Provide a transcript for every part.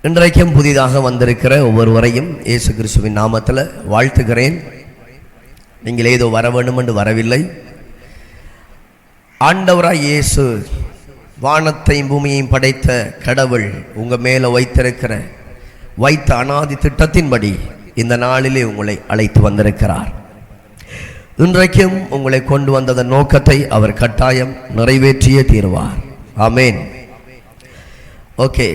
இன்றைக்கும் புதிதாக வந்திருக்கிற ஒவ்வொருவரையும் இயேசு கிறிஸ்துவின் நாமத்தில் வாழ்த்துகிறேன். நீங்கள் ஏதோ வர வேண்டும் என்று வரவில்லை. ஆண்டவராய் இயேசு வானத்தையும் பூமியையும் படைத்த கடவுள் உங்கள் மேலே வைத்த அனாதி திட்டத்தின்படி இந்த நாளிலே உங்களை அழைத்து வந்திருக்கிறார். இன்றைக்கும் உங்களை கொண்டு வந்ததன் நோக்கத்தை அவர் கட்டாயம் நிறைவேற்றியே தீர்வார். ஆமேன். ஓகே,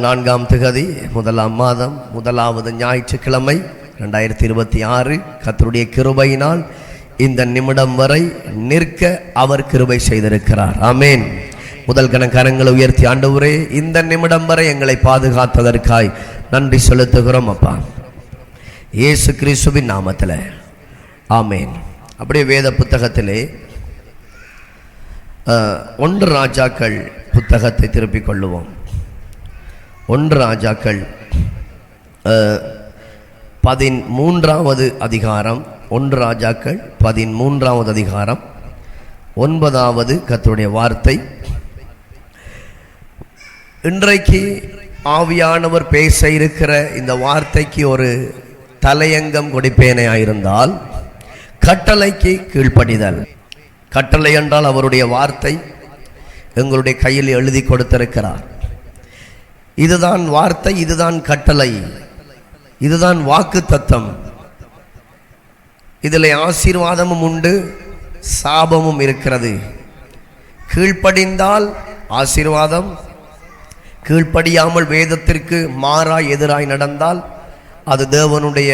4ஆம் திகதி 1ஆம் மாதம் 1வது ஞாயிற்றுக்கிழமை 2026 கர்த்தருடைய கிருபையினால் இந்த நிமிடம் வரை நிற்க அவர் கிருபை செய்திருக்கிறார். ஆமேன். முதல் கரங்களை உயர்த்தி, ஆண்டவரே இந்த நிமிடம் வரை எங்களை பாதுகாத்ததற்காய் நன்றி செலுத்துகிறோம் அப்பா, இயேசு கிறிஸ்துவின் நாமத்தில். ஆமேன். அப்படியே வேத புத்தகத்திலே 1 ராஜாக்கள் புத்தகத்தை திருப்பிக் கொள்ளுவோம். 1 ராஜாக்கள் 13வது அதிகாரம். 1 ராஜாக்கள் 13வது அதிகாரம் 9வது கர்த்தருடைய வார்த்தை. இன்றைக்கு ஆவியானவர் பேச இருக்கிற இந்த வார்த்தைக்கு ஒரு தலையங்கம் கொடுப்பேனாயிருந்தால், கட்டளைக்கு கீழ்ப்படிதல். கட்டளை என்றால் அவருடைய வார்த்தை எங்களுடைய கையில் எழுதி கொடுத்திருக்கிறார். இதுதான் வார்த்தை, இதுதான் கட்டளை, இதுதான் வாக்கு தத்தம். இதில் ஆசீர்வாதமும் உண்டு, சாபமும் இருக்கிறது. கீழ்ப்படிந்தால் ஆசீர்வாதம், கீழ்ப்படியாமல் வேதத்திற்கு மாறாய் எதிராய் நடந்தால் அது தேவனுடைய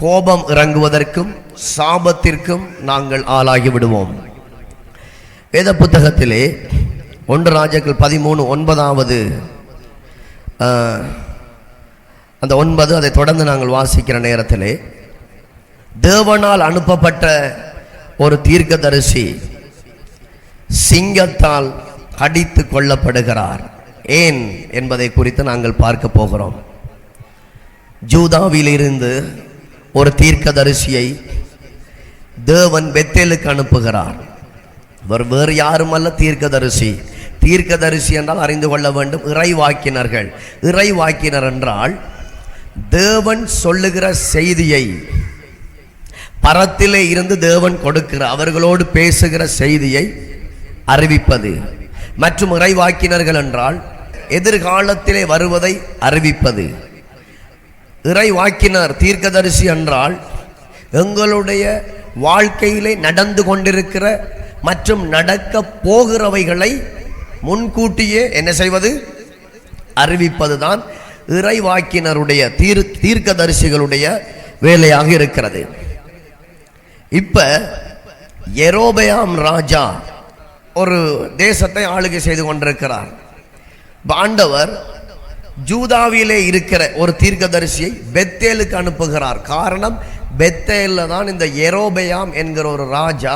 கோபம் இறங்குவதற்கும் சாபத்திற்கும் நாங்கள் ஆளாகி விடுவோம். வேத புத்தகத்திலே 1 ராஜாக்கள் 13 அந்த 9 அதை தொடர்ந்து நாங்கள் வாசிக்கிற நேரத்திலே, தேவனால் அனுப்பப்பட்ட ஒரு தீர்க்கதரிசி சிங்கத்தால் அடித்து கொல்லப்படுகிறார். ஏன் என்பதை குறித்து நாங்கள் பார்க்க போகிறோம். ஜூதாவிலிருந்து ஒரு தீர்க்கதரிசியை தேவன் பெத்தேலுக்கு அனுப்புகிறார். அவர் வேறு யாரும் அல்ல, தீர்க்கதரிசி. தீர்க்கதரிசி என்றால் அறிந்து கொள்ள வேண்டும், இறைவாக்கினர்கள். இறைவாக்கினர் என்றால் தேவன் சொல்லுகிற செய்தியை பரத்திலே இருந்து தேவன் கொடுக்கிற, அவர்களோடு பேசுகிற செய்தியை அறிவிப்பது. மற்றும் இறைவாக்கினர்கள் என்றால் எதிர்காலத்திலே வருவதை அறிவிப்பது. இறைவாக்கினர் தீர்க்கதரிசி என்றால் எங்களுடைய வாழ்க்கையிலே நடந்து கொண்டிருக்கிற மற்றும் நடக்க போகிறவைகளை முன்கூட்டியே என்ன செய்வது? அறிவிப்பதுதான் இறைவாக்கினருடைய தீர்க்கதரிசிகளுடைய வேலையாக இருக்கிறது. இப்ப யெரொபெயாம் ராஜா ஒரு தேசத்தை ஆளுகை செய்து கொண்டிருக்கிறார். ஆண்டவர் ஜூதாவிலே இருக்கிற ஒரு தீர்க்கதரிசியை பெத்தேலுக்கு அனுப்புகிறார். காரணம், பெத்தேலில் தான் இந்த யெரொபெயாம் என்கிற ஒரு ராஜா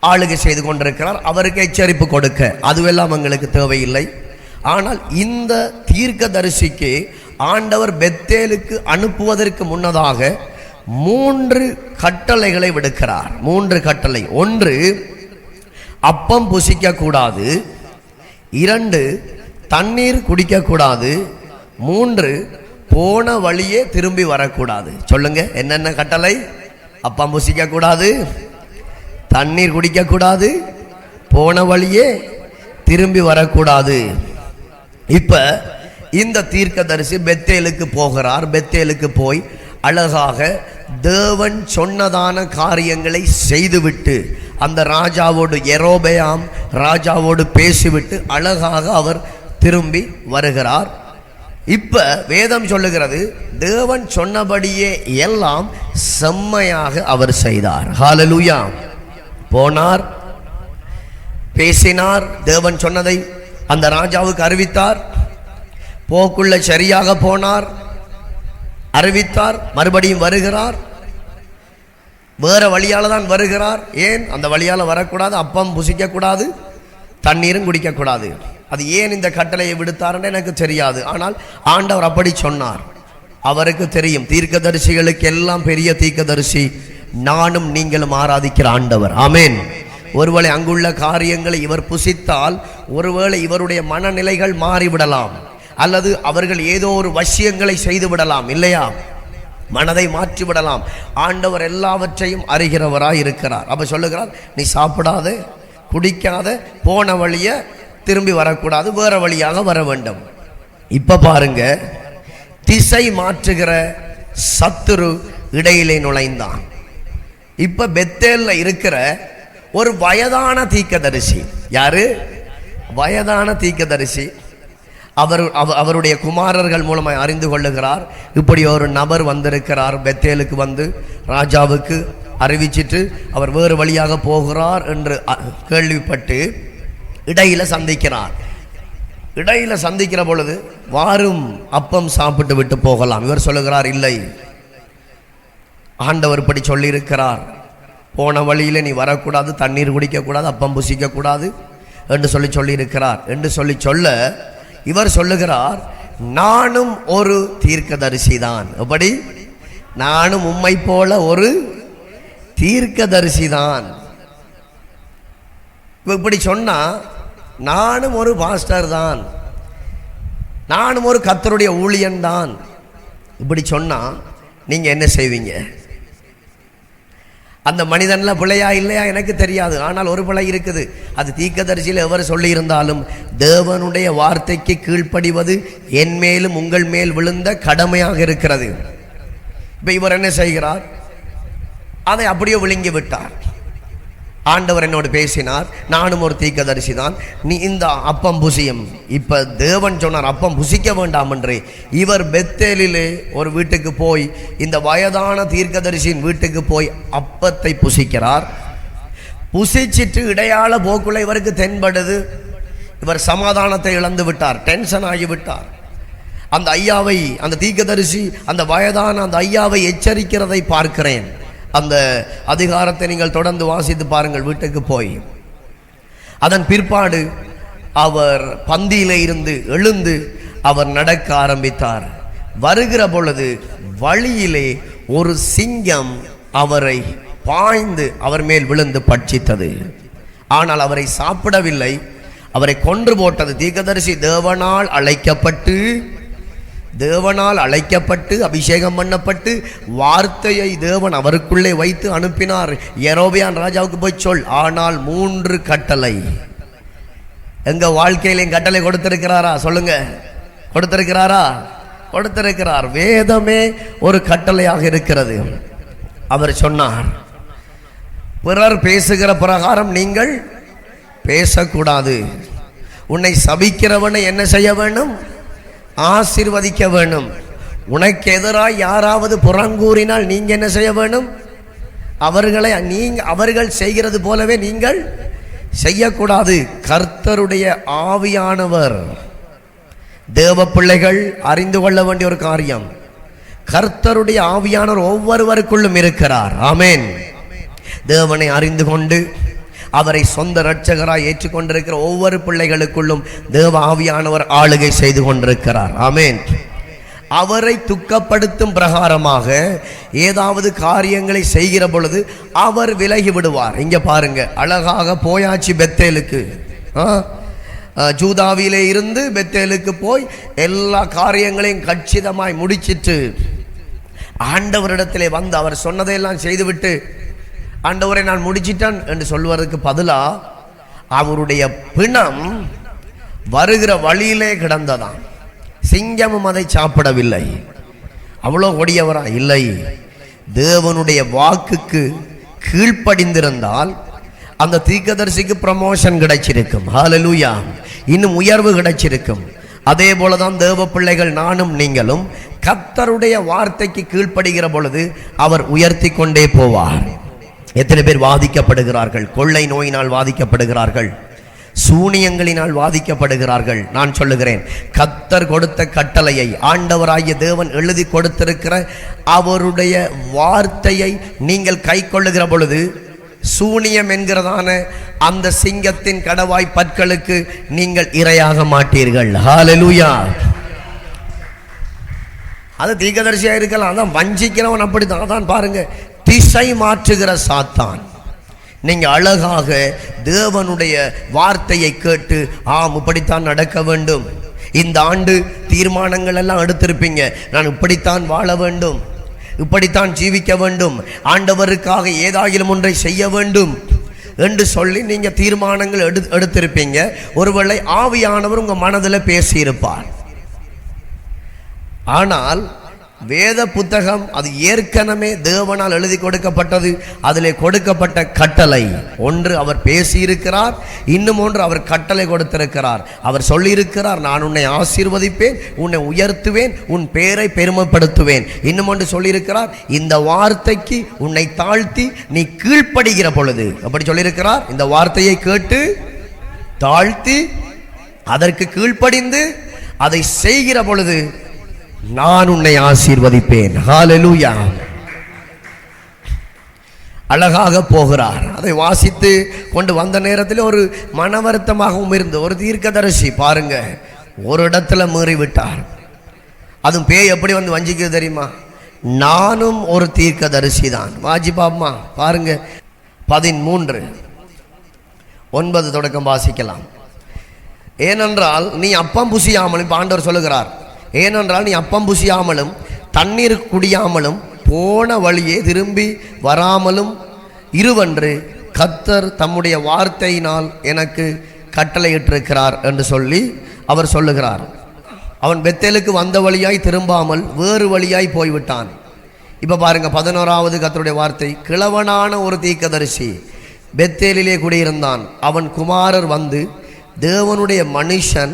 ஆளுகை செய்து கொண்டிருக்கிறார். அவருக்கு எச்சரிப்பு கொடுக்க அதுவெல்லாம் எங்களுக்கு தேவையில்லை. ஆனால் இந்த தீர்க்கதரிசிக்கு ஆண்டவர் பெத்தேலுக்கு அனுப்புவதற்கு முன்னதாக 3 கட்டளைகளை விடுக்கிறார். 3 கட்டளை. 1, அப்பம் புசிக்க கூடாது. 2, தண்ணீர் குடிக்க கூடாது. 3, போன வழியே திரும்பி வரக்கூடாது. சொல்லுங்க, என்னென்ன கட்டளை? அப்பம் புசிக்க கூடாது, தண்ணீர் குடிக்க கூடாது, போன வழியே திரும்பி வரக்கூடாது. இப்ப இந்த தீர்க்கதரிசி பெத்தேலுக்கு போகிறார். பெத்தேலுக்கு போய் அழகாக தேவன் சொன்னதான காரியங்களை செய்துவிட்டு அந்த ராஜாவோடு, யெரொபெயாம் ராஜாவோடு பேசிவிட்டு அழகாக அவர் திரும்பி வருகிறார். இப்ப வேதம் சொல்லுகிறது, தேவன் சொன்னபடியே எல்லாம் செம்மையாக அவர் செய்தார். ஹல்லேலூயா. போனார், பேசினார், தேவன் சொன்னதை அந்த ராஜாவுக்கு அறிவித்தார். போக்குள்ள சரியாக போனார், அறிவித்தார், மறுபடியும் வருகிறார். வேற வழியால தான் வருகிறார். ஏன் அந்த வழியால வரக்கூடாது? அப்பம் புசிக்க கூடாது, தண்ணீரும் குடிக்க கூடாது. அது ஏன் இந்த கட்டளையை விடுத்தார்ன்னு எனக்கு தெரியாது. ஆனால் ஆண்டவர் அப்படி சொன்னார். அவருக்கு தெரியும். தீர்க்கதரிசிகளுக்கு எல்லாம் பெரிய தீர்க்கதரிசி நானும் நீங்களும் ஆராதிக்கிற ஆண்டவர். ஆமேன். ஒருவேளை அங்குள்ள காரியங்களை இவர் புசித்தால் ஒருவேளை இவருடைய மனநிலைகள் மாறிவிடலாம், அல்லது அவர்கள் ஏதோ ஒரு வசியங்களை செய்து விடலாம், இல்லையா? மனதை மாற்றி விடலாம். ஆண்டவர் எல்லாவற்றையும் அறிகிறவராய் இருக்கிறார். அப்ப சொல்லுகிறார், நீ சாப்பிடாத, குடிக்காத, போன வழிய திரும்பி வரக்கூடாது, வேற வழியாக வர வேண்டும். இப்ப பாருங்க, திசை மாற்றுகிற சத்துரு இடையிலே நுழைந்தான். இப்ப பெத்தேல்ல இருக்கிற ஒரு வயதான தீர்க்கதரிசி, யாரு? வயதான தீர்க்கதரிசி. அவருடைய குமாரர்கள் மூலமாக அறிந்து கொள்ளுகிறார், இப்படி ஒரு நபர் வந்திருக்கிறார், பெத்தேலுக்கு வந்து ராஜாவுக்கு அறிவிச்சிட்டு அவர் வேறு வழியாக போகிறார் என்று கேள்விப்பட்டு இடையில சந்திக்கிறார். இடையில சந்திக்கிற பொழுது, வாரும் அப்பம் சாப்பிட்டு விட்டு போகலாம். இவர் சொல்லுகிறார், இல்லை, ஆண்டவர் இப்படி சொல்லியிருக்கிறார், போன வழியில நீ வரக்கூடாது, தண்ணீர் குடிக்கக்கூடாது, அப்பம் புசிக்கக்கூடாது என்று சொல்லியிருக்கிறார் என்று சொல்ல இவர் சொல்லுகிறார், நானும் ஒரு தீர்க்கதரிசி தான். எப்படி? நானும் உம்மை போல ஒரு தீர்க்கதரிசி தான். இப்படி சொன்னா, நானும் ஒரு பாஸ்டர் தான், நானும் ஒரு கர்த்தருடைய ஊழியன் தான், இப்படி சொன்னா நீங்க என்ன செய்வீங்க? அந்த மனிதன்ல பிழையா இல்லையா எனக்கு தெரியாது, ஆனால் ஒரு பிழை இருக்குது. அது தீர்க்கதரிசியில் எவர் சொல்லி இருந்தாலும் தேவனுடைய வார்த்தைக்கு கீழ்ப்படிவது என் மேலும் உங்கள் மேல் விழுந்த கடமையாக இருக்கிறது. இப்ப இவர் என்ன செய்கிறார்? அதை அப்படியே விழுங்கி விட்டார். ஆண்டவர் என்னோடு பேசினார், நானும் ஒரு தீர்க்கதரிசி தான், நீ இந்த அப்பம் புசியும். இப்ப தேவன் சொன்னார் அப்பம் புசிக்க வேண்டாம் என்று. இவர் பெத்தேலிலே ஒரு வீட்டுக்கு போய், இந்த வயதான தீர்க்கதரிசியின் வீட்டுக்கு போய் அப்பத்தை புசிக்கிறார். புசிச்சிட்டு இடையாள போக்குள்ள இவருக்கு தென்படுது, இவர் சமாதானத்தை இழந்து விட்டார், டென்ஷன் ஆகிவிட்டார். அந்த ஐயாவை, அந்த தீர்க்கதரிசி அந்த வயதான அந்த ஐயாவை எச்சரிக்கிறதை பார்க்கிறேன். அந்த அதிகாரத்தை நீங்கள் தொடர்ந்து வாசித்து பாருங்கள் வீட்டுக்கு போய். அதன் பிற்பாடு அவர் பந்தியிலே இருந்து எழுந்து அவர் நடக்க ஆரம்பித்தார். வருகிற பொழுது வழியிலே ஒரு சிங்கம் அவரை பாய்ந்து அவர் மேல் விழுந்து பட்சித்தது. ஆனால் அவரை சாப்பிடவில்லை, அவரை கொன்று போட்டது. தீர்க்கதரிசி தேவனால் அழைக்கப்பட்டு அபிஷேகம் பண்ணப்பட்டு வார்த்தையை தேவன் அவருக்குள்ளே வைத்து அனுப்பினார். யெரோபெயாம் ராஜாவுக்கு போய் சொல். ஆனால் 3 கட்டளை எங்க வாழ்க்கையில கட்டளை கொடுத்திருக்கிறாரா? சொல்லுங்க, கொடுத்திருக்கிறாரா? கொடுத்திருக்கிறார். வேதமே ஒரு கட்டளையாக இருக்கிறது. அவர் சொன்னார், பிறர் பேசுகிற பிரகாரம் நீங்கள் பேசக்கூடாது. உன்னை சபிக்கிறவனை என்ன செய்ய வேண்டும்? ஆசீர்வதிக்க வேண்டும். உனக்கு எதிராக யாராவது புறங்கூறினால் நீங்க என்ன செய்ய வேண்டும்? அவர்கள் செய்கிறது போலவே நீங்கள் செய்யக்கூடாது. கர்த்தருடைய ஆவியானவர், தேவ பிள்ளைகள் அறிந்து கொள்ள வேண்டிய ஒரு காரியம், கர்த்தருடைய ஆவியானவர் ஒவ்வொருவருக்குள்ளும் இருக்கிறார். ஆமென். தேவனை அறிந்து கொண்டு அவரை சொந்த இரட்சகராய் ஏற்றுக்கொண்டிருக்கிற ஒவ்வொரு பிள்ளைகளுக்குள்ளும் தேவ ஆவியானவர் ஆளுகை செய்து கொண்டிருக்கிறார். ஆமென். அவரை துக்கப்படுத்தும் பிரகாரமாக ஏதாவது காரியங்களை செய்கிற பொழுது அவர் விலகி விடுவார். இங்க பாருங்க, அழகாக போயாச்சு பெத்தேலுக்கு. ஜூதாவிலே இருந்து பெத்தேலுக்கு போய் எல்லா காரியங்களையும் கச்சிதமாய் முடிச்சிட்டு ஆண்டவரிடத்திலே வந்து அவர் சொன்னதையெல்லாம் செய்துவிட்டு, ஆண்டவரை நான் முடிச்சிட்டான் என்று சொல்வதற்கு பதிலா அவருடைய பிணம் வருகிற வழியிலே கிடந்ததாம். சிங்கமும் அதை சாப்பிடவில்லை. அவ்வளோ கொடியவரா? இல்லை. தேவனுடைய வாக்குக்கு கீழ்ப்படிந்திருந்தால் அந்த தீர்க்கதரிசிக்கு ப்ரமோஷன் கிடைச்சிருக்கும். ஹல்லேலூயா. இன்னும் உயர்வு கிடைச்சிருக்கும். அதே போலதான் தேவ பிள்ளைகள் நானும் நீங்களும் கர்த்தருடைய வார்த்தைக்கு கீழ்ப்படுகிற பொழுது அவர் உயர்த்தி கொண்டே போவார். எத்தனை பேர் வாதிக்கப்படுகிறார்கள்? கொள்ளை நோயினால் வாதிக்கப்படுகிறார்கள், சூனியங்களினால் வாதிக்கப்படுகிறார்கள். நான் சொல்லுகிறேன், கர்த்தர் கொடுத்த கட்டளையை ஆண்டவராகிய தேவன் எழுதி கொடுத்திருக்கிற அவருடைய வார்த்தையை நீங்கள் கை கொள்ளுகிற பொழுது சூனியம் என்கிறதான அந்த சிங்கத்தின் கடவாய் பற்களுக்கு நீங்கள் இரையாக மாட்டீர்கள். ஹல்லேலூயா. அது தீர்க்கதரிசியா இருக்கலாம், அதான் வஞ்சிக்கிறவன் அப்படித்தான். அதான் பாருங்க, திசை மாற்றுகிற சாத்தான், நீங்க அழகாக தேவனுடைய வார்த்தையை கேட்டு ஆம் இப்படித்தான் நடக்க வேண்டும், இந்த ஆண்டு தீர்மானங்கள் எல்லாம் எடுத்திருப்பீங்க, நான் இப்படித்தான் வாழ வேண்டும், இப்படித்தான் ஜீவிக்க வேண்டும், ஆண்டவருக்காக ஏதாயிலும் ஒன்றை செய்ய வேண்டும் என்று சொல்லி நீங்க தீர்மானங்கள் எடுத்திருப்பீங்க. ஒருவேளை ஆவியானவர் உங்க மனதில் பேசியிருப்பார். ஆனால் வேத புத்தகம் அது ஏற்கனவே தேவனால் எழுதி கொடுக்கப்பட்டது. அதிலே கொடுக்கப்பட்ட கட்டளை ஒன்று அவர் பேசியிருக்கிறார், இன்னும் ஒன்று அவர் கட்டளை கொடுத்திருக்கிறார். அவர் சொல்லியிருக்கிறார், நான் உன்னை ஆசீர்வதிப்பேன், உன்னை உயர்த்துவேன், உன் பேரை பெருமைப்படுத்துவேன். இன்னும் ஒன்று சொல்லியிருக்கிறார், இந்த வார்த்தைக்கு உன்னை தாழ்த்தி நீ கீழ்ப்படுகிற பொழுது, அப்படி சொல்லியிருக்கிறார், இந்த வார்த்தையை கேட்டு தாழ்த்தி அதற்கு கீழ்ப்படிந்து அதை செய்கிற பொழுது நான் உன்னை ஆசீர்வதிப்பேன். ஹல்லேலூயா. அழகாக போகிறார். அதை வாசித்து கொண்டு வந்த நேரத்தில் ஒரு மனவருத்தமாகவும் இருந்து ஒரு தீர்க்கதரிசி பாருங்க ஒரு இடத்துல மீறி விட்டார். அதுவும் பேய் எப்படி வந்து வஞ்சிக்கிறது தெரியுமா? நானும் ஒரு தீர்க்கதரிசி தான். வாஜிபாப்மா பாருங்க 13:9 தொடக்கம் வாசிக்கலாம். ஏனென்றால் நீ அப்பம் புசியாமலும், ஆண்டவர் சொல்லுகிறார், ஏனென்றால் நீ அப்பம் புசியாமலும் தண்ணீர் குடியாமலும் போன வழியே திரும்பி வராமலும் இருவென்று கர்த்தர் தம்முடைய வார்த்தையினால் எனக்கு கட்டளையிட்டிருக்கிறார் என்று சொல்லி அவர் சொல்லுகிறார். அவன் பெத்தேலுக்கு வந்த வழியாய் திரும்பாமல் வேறு வழியாய் போய்விட்டான். இப்போ பாருங்க 11வது கர்த்தருடைய வார்த்தை, கிழவனான ஒரு தீர்க்கதரிசி பெத்தேலிலே குடியிருந்தான். அவன் குமாரர் வந்து தேவனுடைய மனுஷன்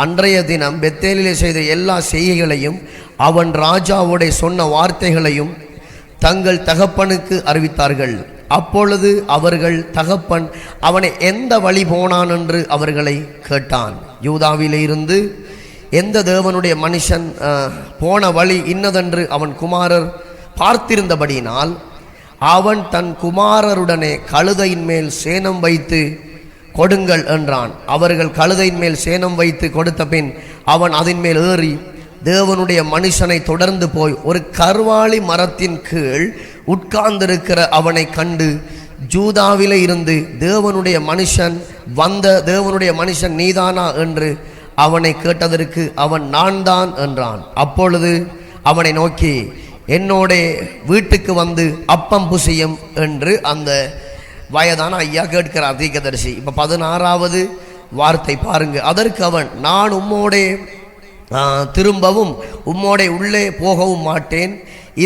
அன்றைய தினம் பெத்தேலிலே செய்த எல்லா செய்கைகளையும் அவன் ராஜாவுடைய சொன்ன வார்த்தைகளையும் தங்கள் தகப்பனுக்கு அறிவித்தார்கள். அப்பொழுது அவர்கள் தகப்பன் அவனை எந்த வழி போனான் என்று அவர்களை கேட்டான். யூதாவிலே இருந்து எந்த தேவனுடைய மனுஷன் போன வழி இன்னதென்று அவன் குமாரர் பார்த்திருந்தபடியினால் அவன் தன் குமாரருடனே கழுதையின் மேல் சேணம் வைத்து கொடுங்கள் என்றான். அவர்கள் கழுதையின் மேல் சேணம் வைத்து கொடுத்த பின் அவன் அதன் மேல் ஏறி தேவனுடைய மனுஷனை தொடர்ந்து போய் ஒரு கர்வாலி மரத்தின் கீழ் உட்கார்ந்திருக்கிற அவனை கண்டு, ஜூதாவிலே இருந்து தேவனுடைய மனுஷன் நீதானா என்று அவனை கேட்டதற்கு அவன் நான் தான் என்றான். அப்பொழுது அவனை நோக்கி, என்னோட வீட்டுக்கு வந்து அப்பம் புசியும் என்று அந்த வயதான ஐயா கேட்கிறார் தீர்க்கதரிசி. இப்போ 16வது வார்த்தை பாருங்க. அதற்கு அவன், நான் உம்மோடே திரும்பவும் உம்மோடே உள்ளே போகவும் மாட்டேன்,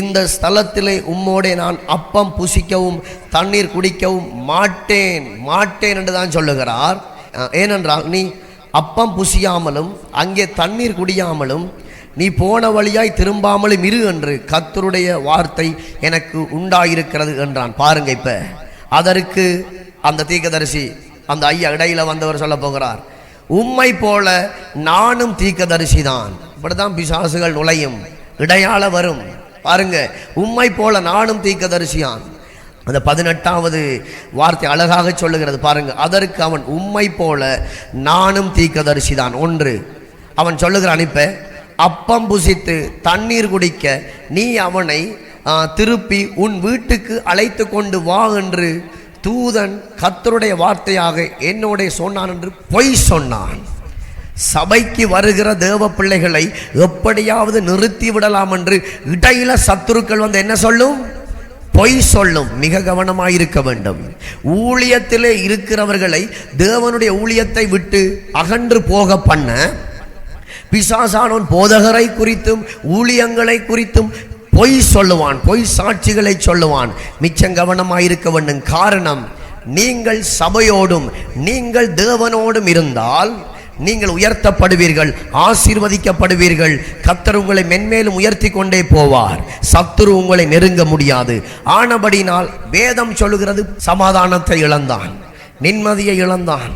இந்த ஸ்தலத்திலே உம்மோடே நான் அப்பம் புசிக்கவும் தண்ணீர் குடிக்கவும் மாட்டேன் என்று தான் சொல்லுகிறார். ஏனென்றால் நீ அப்பம் புசியாமலும் அங்கே தண்ணீர் குடியாமலும் நீ போன வழியாய் திரும்பாமலும் இரு என்று கர்த்தருடைய வார்த்தை எனக்கு உண்டாயிருக்கிறது என்றான். பாருங்க, இப்ப அதற்கு அந்த தீர்க்கதரிசி அந்த ஐயா இடையில வந்தவர் சொல்ல போகிறார், உம்மை போல நானும் தீர்க்கதரிசி தான். இப்படிதான் பிசாசுகள் நுழையும், இடையாள வரும். பாருங்க, உம்மை போல நானும் தீர்க்கதரிசியான். அந்த 18வது வார்த்தை அழகாக சொல்லுகிறது பாருங்க. அதற்கு அவன், உம்மை போல நானும் தீர்க்கதரிசி தான். ஒன்று அவன் சொல்லுகிறான், இப்ப அப்பம் புசித்து தண்ணீர் குடிக்க நீ அவனை திருப்பி உன் வீட்டுக்கு அழைத்து கொண்டு வா என்று தூதன் கர்த்தருடைய வார்த்தையாக என்னோட சொன்னான் என்று பொய் சொன்னான். சபைக்கு வருகிற தேவ பிள்ளைகளை எப்படியாவது நிறுத்தி விடலாம் என்று இடையில சத்துருக்கள் வந்து என்ன சொல்லும்? பொய் சொல்லும். மிக கவனமாயிருக்க வேண்டும். ஊழியத்திலே இருக்கிறவர்களை தேவனுடைய ஊழியத்தை விட்டு அகன்று போக பண்ண பிசாசானவன் போதகரை குறித்தும் ஊழியங்களை குறித்தும் பொய் சொல்லுவான், பொய் சாட்சிகளை சொல்லுவான். மிச்சம் கவனமாயிருக்க வேண்டும். காரணம், நீங்கள் சபையோடும் நீங்கள் தேவனோடும் இருந்தால் நீங்கள் உயர்த்தப்படுவீர்கள், ஆசீர்வதிக்கப்படுவீர்கள். கர்த்தர் உங்களை மென்மேலும் உயர்த்தி கொண்டே போவார். சத்துரு உங்களை நெருங்க முடியாது. ஆனபடினால் வேதம் சொல்லுகிறது, சமாதானத்தை இழந்தான், நிம்மதியை இழந்தான்.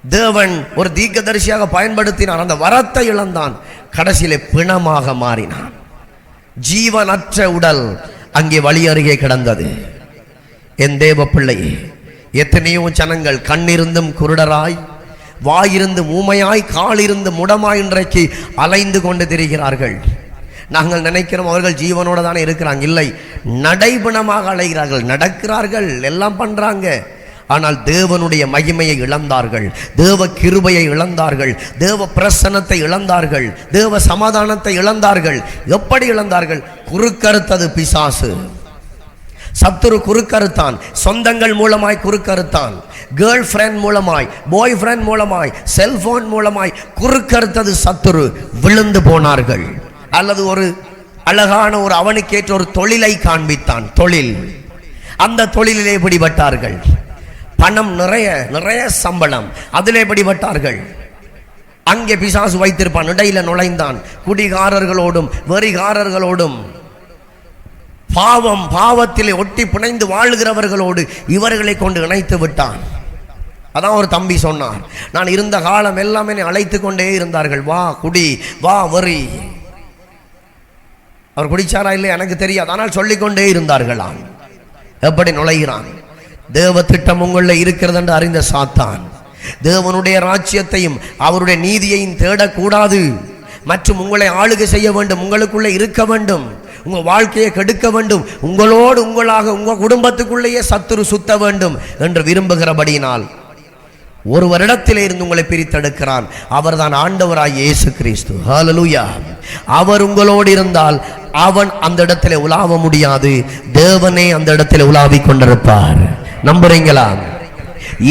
தேவன் ஒரு தீர்க்கதரிசியாக பயன்படுத்தினார், அந்த வரத்தை இழந்தான். கடைசியிலே பிணமாக மாறினான். ஜீவனற்ற உடல் அங்கே வழி அருகே கிடந்தது. என் தேவ பிள்ளையே, எத்தனையோ ஜனங்கள் கண்ணிருந்தும் குருடராய், வாயிருந்து ஊமையாய், காலிருந்து முடமாய் இன்றைக்கு அலைந்து கொண்டு திரிகிறார்கள். நாங்கள் நினைக்கிறோம் அவர்கள் ஜீவனோட தானே இருக்கிறாங்க. இல்லை, நடைபணமாக அலைகிறார்கள், நடக்கிறார்கள், எல்லாம் பண்றாங்க. ஆனால் தேவனுடைய மகிமையை இழந்தார்கள், தேவ கிருபையை இழந்தார்கள், தேவ பிரசன்னத்தை இழந்தார்கள், தேவ சமாதானத்தை இழந்தார்கள். எப்படி இழந்தார்கள்? குறுக்கறுத்தது பிசாசு. சத்துரு குறுக்கறுத்தான். சொந்தங்கள் மூலமாய் குறுக்கறுத்தான், கேர்ள் ஃப்ரெண்ட் மூலமாய், பாய் ஃப்ரெண்ட் மூலமாய், செல்போன் மூலமாய் குறுக்கறுத்தது சத்துரு. விழுந்து போனார்கள். அல்லது ஒரு அழகான ஒரு அவனுக்கேற்ற ஒரு தொழிலை காண்பித்தான், தொழில். அந்த தொழிலிலே பிடிபட்டார்கள். பணம் நிறைய நிறைய சம்பளம், அதிலே பிடிபட்டார்கள். அங்கே பிசாசு வைத்திருப்பான், இடையில நுழைந்தான். குடிகாரர்களோடும் வெறிகாரர்களோடும் பாவத்திலே ஒட்டி பிணைந்து வாழ்கிறவர்களோடு இவர்களை கொண்டு இணைத்து விட்டான். அதான் ஒரு தம்பி சொன்னார், நான் இருந்த காலம் எல்லாமே அழைத்து கொண்டே இருந்தார்கள், வா குடி, வா வெறி. அவர் குடிச்சாரா இல்லை எனக்கு தெரியாது, ஆனால் சொல்லிக்கொண்டே இருந்தார்களாம். எப்படி நுழைகிறான்? தேவ திட்டம் உங்களில் இருக்கிறது என்று அறிந்த சாத்தான் தேவனுடைய ராஜ்யத்தையும் அவருடைய நீதியையும் தேடக்கூடாது, மற்றும் உங்களை ஆளுகை செய்ய வேண்டும், உங்களுக்குள்ளே இருக்க வேண்டும், உங்கள் வாழ்க்கையை கெடுக்க வேண்டும், உங்களோடு உங்களாக உங்கள் குடும்பத்துக்குள்ளேயே சத்துரு சுத்த வேண்டும் என்று விரும்புகிறபடியினால் ஒரு வருடத்திலே இருந்து உங்களை பிரித்தெடுக்கிறான். அவர்தான் ஆண்டவராய் இயேசு கிறிஸ்து. ஹல்லேலூயா. அவர் உங்களோடு இருந்தால் அவன் அந்த இடத்திலே உலாவ முடியாது, தேவனே அந்த இடத்திலே உலாவிக் கொண்டிருப்பார். நம்புறீங்களா?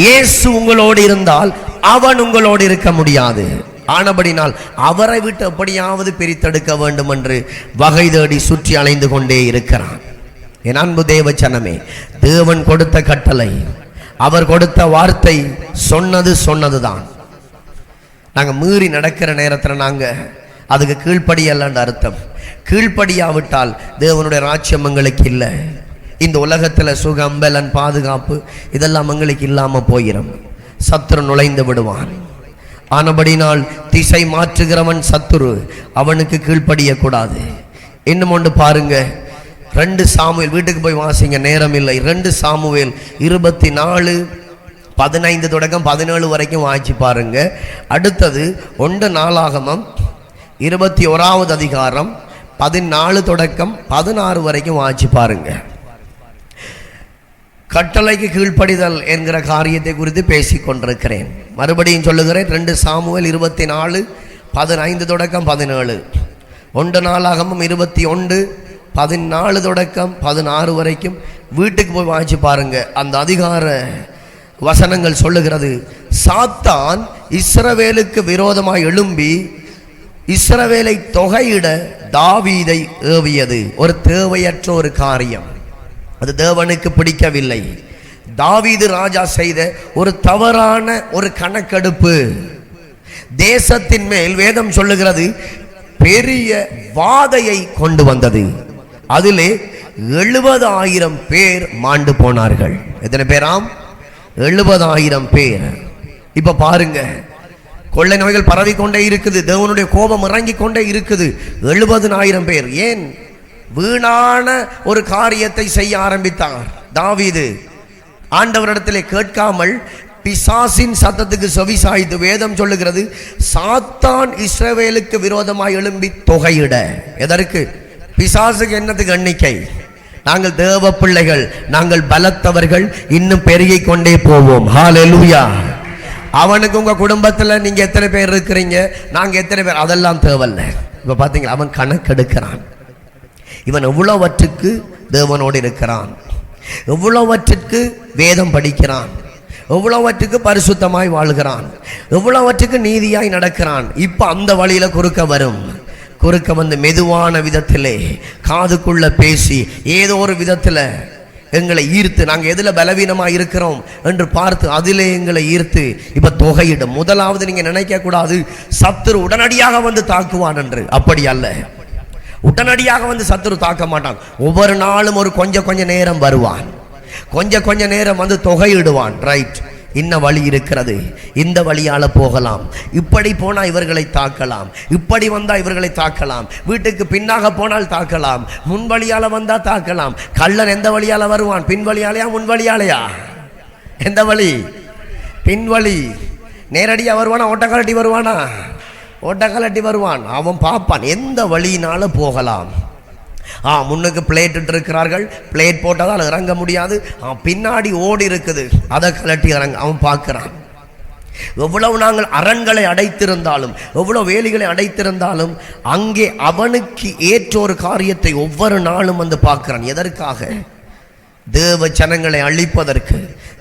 இயேசு உங்களோடு இருந்தால் அவன் உங்களோடு இருக்க முடியாது. ஆனபடினால் அவரை விட்டு எப்படியாவது பிரித்தெடுக்க வேண்டும் என்று வகை தேடி சுற்றி அலைந்து கொண்டே இருக்கிறான். என் அன்பு தேவ ஜனமே, தேவன் கொடுத்த கட்டளை, அவர் கொடுத்த வார்த்தை சொன்னதுதான். நாங்கள் மீறி நடக்கிற நேரத்தில் நாங்கள் அதுக்கு கீழ்ப்படியல்லன்ற அர்த்தம். கீழ்ப்படியாவிட்டால் தேவனுடைய ராஜ்யம் எங்களுக்கு இல்லை. இந்த உலகத்தில் சுகம், பலன், பாதுகாப்பு இதெல்லாம் எங்களுக்கு இல்லாமல் போயிடும். சத்துரு நுழைந்து விடுவான். ஆனபடினால் திசை மாற்றுகிறவன் சத்துரு, அவனுக்கு கீழ்ப்படியக்கூடாது. இன்னும் ஒன்று பாருங்க, 2 சாமுவேல், வீட்டுக்கு போய் வாசிங்க, நேரம் இல்லை. 2 சாமுவேல் 24:15 தொடக்கம் 17 வரைக்கும் வாசிச்சு பாருங்க. அடுத்தது 1 நாளாகமம் 21வது அதிகாரம் 14 தொடக்கம் 16 வரைக்கும் வாசிச்சு பாருங்க. கட்டளைக்கு கீழ்ப்படிதல் என்கிற காரியத்தை குறித்து பேசிக் கொண்டிருக்கிறேன். மறுபடியும் சொல்லுகிறேன், 2 சாமுவேல் 24:15 தொடக்கம் 17, 1 நாளாகமம் 21:14 தொடக்கம் 16 வரைக்கும் வீட்டுக்கு போய் வாசிச்சு பாருங்க. அந்த அதிகார வசனங்கள் சொல்லுகிறது, சாத்தான் இஸ்ரவேலுக்கு விரோதமாய் எழும்பி இஸ்ரவேலை தொகையிட தாவீதை ஏவியது. ஒரு தேவையற்ற ஒரு காரியம், அது தேவனுக்கு பிடிக்கவில்லை. தாவீது ராஜா செய்த ஒரு தவறான ஒரு கணக்கெடுப்பு தேசத்தின் மேல் வேதம் சொல்லுகிறது பெரிய வாதையை கொண்டு வந்தது. அதிலே 70,000 பேர் மாண்டு போனார்கள். எத்தனை பேராம்? 70,000 பேர். இப்ப பாருங்க, கொள்ளை நோய்கள் பரவிக்கொண்டே இருக்குது, தேவனுடைய கோபம் இறங்கி கொண்டே இருக்குது. 70,000 பேர். ஏன்? வீணான ஒரு காரியத்தை செய்ய ஆரம்பித்தார் தாவீது. ஆண்டவரிடத்திலே கேட்காமல் பிசாசின் சத்தத்துக்கு செவிசாய்த்து வேதம் சொல்லுகிறது, சாத்தான் இஸ்ரவேலுக்கு விரோதமாய் எழும்பி தொகையிட. எதற்கு? பிசாசுக்கு என்னத்துக்கு எண்ணிக்கை? நாங்கள் தேவ பிள்ளைகள், நாங்கள் பலத்தவர்கள், இன்னும் பெருகிக் கொண்டே போவோம். ஹல்லேலூயா. அவனுக்கு உங்க குடும்பத்துல நீங்க எத்தனை பேர் இருக்கிறீங்க, நாங்க எத்தனை பேர், அதெல்லாம் தேவையில்லை. இப்ப பாத்தீங்களா, அவன் கணக்கெடுக்கிறான். இவன் எவ்வளவற்றுக்கு தேவனோடு இருக்கிறான், எவ்வளவற்றுக்கு வேதம் படிக்கிறான், எவ்வளவற்றுக்கு பரிசுத்தமாய் வாழ்கிறான், எவ்வளவற்றுக்கு நீதியாய் நடக்கிறான். இப்ப அந்த வழியில குறுக்க வரும். குறுக்க வந்து மெதுவான விதத்திலே காதுக்குள்ள பேசி ஏதோ ஒரு விதத்தில் எங்களை ஈர்த்து, நாங்கள் எதில் பலவீனமாக இருக்கிறோம் என்று பார்த்து அதிலே எங்களை ஈர்த்து இப்போ தொகையிடும். முதலாவது நீங்கள் நினைக்கக்கூடாது சத்துரு உடனடியாக வந்து தாக்குவான் என்று. அப்படி அல்ல, உடனடியாக வந்து சத்துரு தாக்க மாட்டான். ஒவ்வொரு நாளும் ஒரு கொஞ்ச நேரம் வருவான், கொஞ்ச நேரம் வந்து தொகையிடுவான். ரைட், இன்ன வழி இருக்கிறது, இந்த வழியால போகலாம், இப்படி போனா இவர்களை தாக்கலாம், இப்படி வந்தா இவர்களை தாக்கலாம், வீட்டுக்கு பின்னாக போனால் தாக்கலாம், முன் வழியால வந்தா தாக்கலாம். கள்ளன் எந்த வழியால வருவான்? பின் வழியாலையா முன் வழியாலையா? எந்த வழி? பின் வழி. நேரடியா வருவானா? ஓட்டக்காரட்டி வருவானா? ஓட்ட கலட்டி வருவான். அவன் பார்ப்பான் எந்த வழியினால போகலாம். முன்னுக்கு பிளேட் இருக்கிறார்கள், பிளேட் போட்டதால் இறங்க முடியாது. பின்னாடி ஓடி இருக்குது, அதை கலட்டி இறங்க அவன் பார்க்கிறான். எவ்வளவு நாங்கள் அரண்களை அடைத்திருந்தாலும், எவ்வளவு வேலிகளை அடைத்திருந்தாலும், அங்கே அவனுக்கு ஏற்ற ஒரு காரியத்தை ஒவ்வொரு நாளும் வந்து பார்க்கிறான். எதற்காக? தேவ ஜனங்களை அழிப்பதற்கு,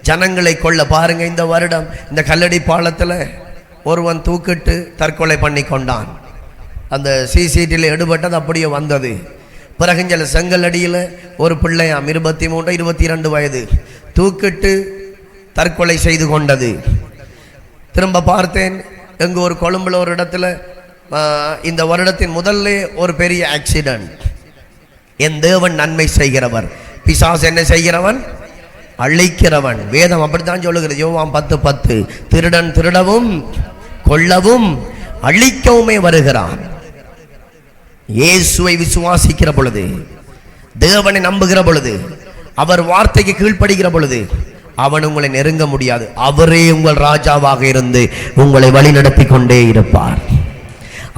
ஜனங்களை கொள்ள. பாருங்க, இந்த வருடம் இந்த கல்லடி பாலத்தில் ஒருவன் தூக்கிட்டு தற்கொலை பண்ணி கொண்டான். அந்த சிசிடியில் எடுபட்டது அப்படியே வந்தது. பிறகு செங்கலடியில் ஒரு பிள்ளையாம் 23 22 வயது தூக்கிட்டு தற்கொலை செய்து கொண்டது. திரும்ப பார்த்தேன், எங்கள் ஒரு கொழும்புல ஒரு இடத்துல இந்த வருடத்தின் முதல்ல ஒரு பெரிய ஆக்சிடென்ட். என் தேவன் நன்மை செய்கிறவர், பிசாசு என்ன செய்கிறவன்? அழிக்கிறவன். வேதம் அப்படித்தான் சொல்லுகிறது. யோவான் 10:10, திருடன் திருடவும் கொல்லவும் அழிக்கவுமே வருகிறான். இயேசுவை விசுவாசிக்கிற பொழுது, தேவனை நம்புகிற பொழுது, அவர் வார்த்தைக்கு கீழ்ப்படுகிற பொழுது அவன் உங்களை நெருங்க முடியாது. அவரே உங்கள் ராஜாவாக இருந்து உங்களை வழி நடத்தி கொண்டே இருப்பார்.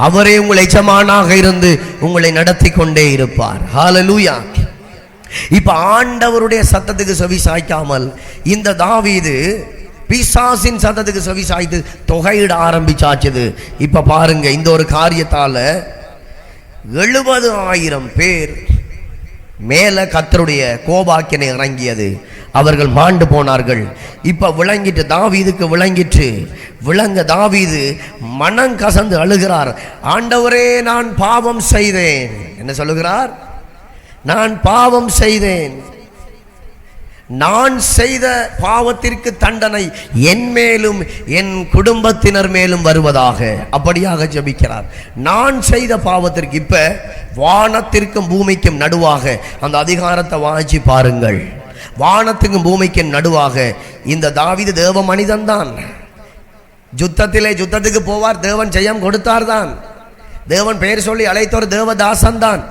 அவரே உங்கள் எஜமானாக இருந்து உங்களை நடத்தி கொண்டே இருப்பார். ஹல்லேலூயா. இப்ப ஆண்டவருடைய சத்தத்துக்கு செவி சாய்க்காமல் இந்த தாவீது பிசாசின் சத்தத்துக்கு செவி சாய்த்து தொகையிட ஆரம்பிச்சாச்சுது. இப்ப பாருங்க, இந்த ஒரு காரியத்தால 70,000 பேர் மேல கர்த்தருடைய கோபாக்கினை இறங்கியது. அவர்கள் மாண்டு போனார்கள். இப்ப விளங்கிட்டு, தாவீதுக்கு விளங்கிட்டு, விளங்க தாவீது மனம் கசந்து அழுகிறார். ஆண்டவரே, நான் பாவம் செய்தேன். என்ன சொல்லுகிறார்? நான் பாவம் செய்தேன். நான் செய்த பாவத்திற்கு தண்டனை என் மேலும் என் குடும்பத்தினர் மேலும் வருவதாக. அப்படியாக ஜெபிக்கிறார். நான் செய்த பாவத்திற்கு. இப்ப வானத்திற்கும் பூமிக்கும் நடுவாக அந்த அதிகாரத்தை வாஞ்சி பாருங்கள். வானத்துக்கும் பூமிக்கும் நடுவாக இந்த தாவீது தேவ மனிதன் தான். யுத்தத்துக்கு போவார், தேவன் ஜெயம் கொடுத்தார் தான். தேவன் பெயர் சொல்லி அழைத்தவர் தேவதாசன் தான்.